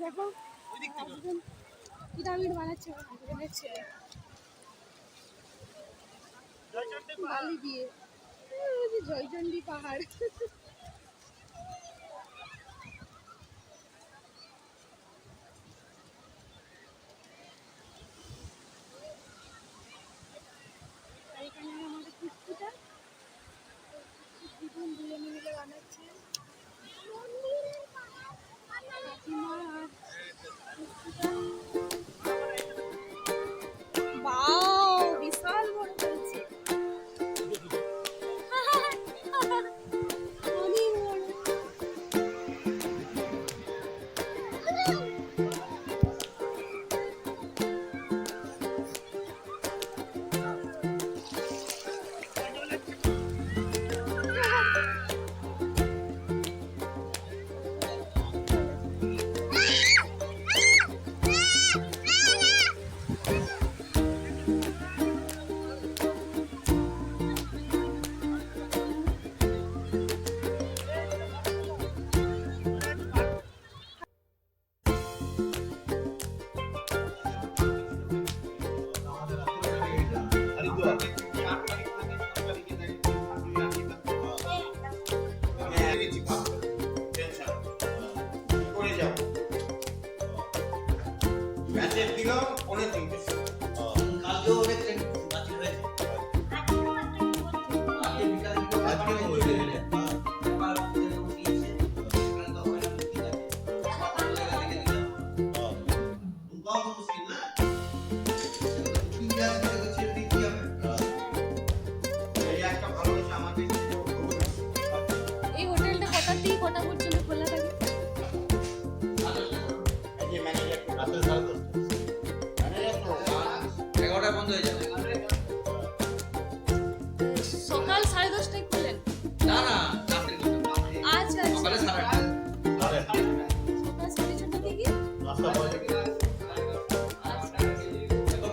দেখো পিরামিড বানাচ্ছে হাজবেন্ডের ছেলে বালি দিয়ে জয়চন্ডী পাহাড়। এখানে আমাদের কুকুরটা দুজনে মিলে বানাচ্ছে বাও বিশাল বড় হয়েছে সকাল 10:30টায় খুলেন? না না, আচ্ছা সকালে 6:30 সকাল 6:30 থেকে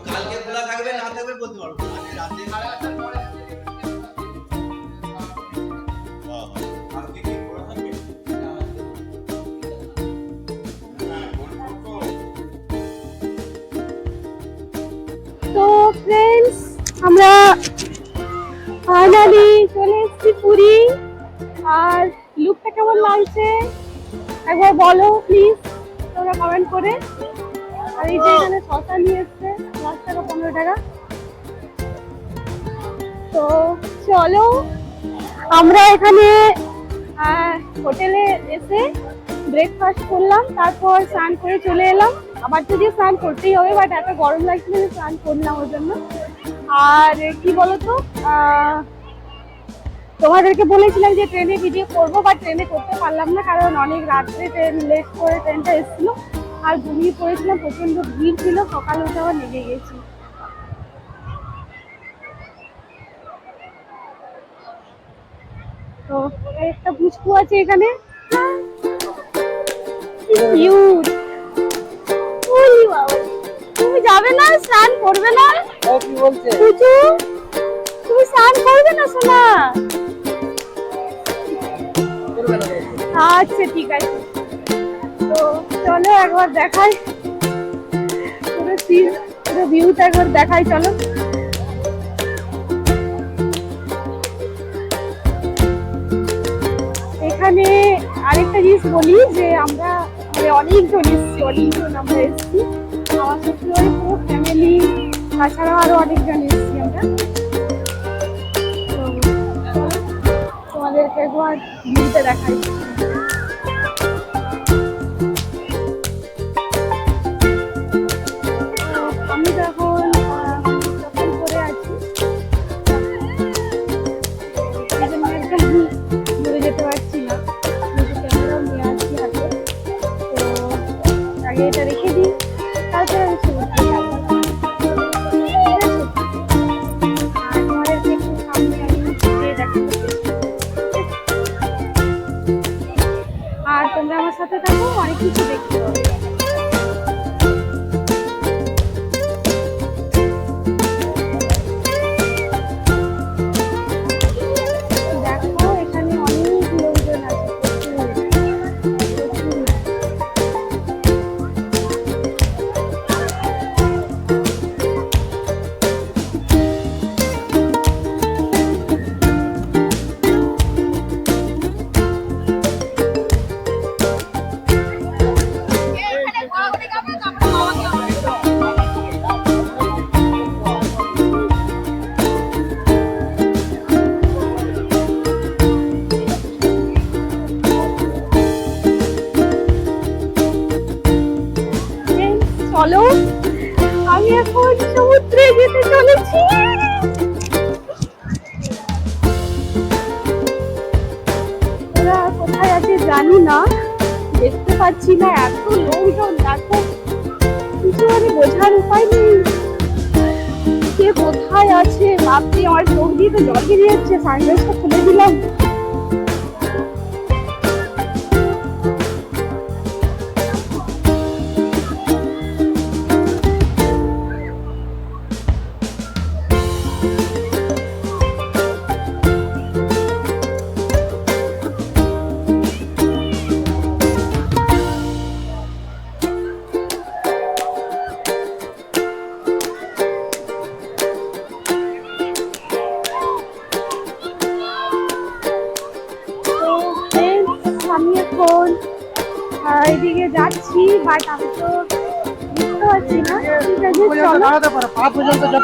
কালকে খোলা থাকবে না থাকবে বলতে পারবো না, রাতে 8:30 পরে তো ফ্রেন্ডস আমরা ফাইনালি চলে এসেছি পুরী। আর লুকটা কেমন লাগছে একবার বলো প্লিজ তোমরা কমেন্ট করে। আর এই যে এখানে শসা নিয়ে এসছে 10 টাকা 15 টাকা। তো চলো আমরা এখানে হোটেলে এসে ব্রেকফাস্ট করলাম, তারপর স্নান করে চলে এলাম। আবার যদি স্নান করতেই হবে, বাট এত গরম লাগছিল যে স্নান করলাম ওর জন্য। আর কি বলতো, তোমাদেরকে বলেছিলাম যে ট্রেনে ভিডিও করবো, বাট ট্রেনে করতে পারলাম না, কারণ অনেক রাত্রে ট্রেন লেট করে ট্রেনটা এসেছিলো আর ঘুমিয়ে পড়েছিলাম, প্রচন্ড ভিড় ছিল, সকালে উঠে আবার লেগে গেছি। তো একটা পুষ্পু আছে এখানে, তুমি যাবে না স্নান করবে না? কি বলছে তুমি স্নান করবে না সোনা? আচ্ছা ঠিক আছে। তো চলো একবার দেখাই পুরো ভিউটা, একবার দেখাই চলো। এখানে আরেকটা জিনিস বলি যে আমরা অনেকজন আমরা এসেছি, আমার শ্বশুরের পুরো ফ্যামিলি, তাছাড়াও আরো অনেকজন এসেছি আমরা। তোমাদেরকে একবার ভিউটা দেখাই। আমি যখন সকাল করে আছি ঘুরে যেতে পারছি না, ক্যামেরাও নিয়ে আসছি হাতে। তো আগে এটা রেখে দিই, তারপরে আমি সমুদ্রে যাবো। আর তোমাদেরকে একটু সামনে আমি ঘুরে দেখাবো, আর তোমরা আমার সাথে থাকো, অনেক কিছু দেখতে পাবে। চলো আমি এখন সমুদ্রে যেতে চলেছি। ওরা কোথায় আছে জানি না, দেখতে পাচ্ছি না, এত লোকজন দেখো, কিছু মানে বোঝার উপায় নেই কে কোথায় আছে। ভাবছি আমার চোখ দিয়ে তো জল বেরিয়ে যাচ্ছে, সানগ্লাসটা খুলে দিলাম। আমি এখন এদিকে যাচ্ছি, বাট আমি তো বুঝতে পারছি না। ঠিক আছে চলো।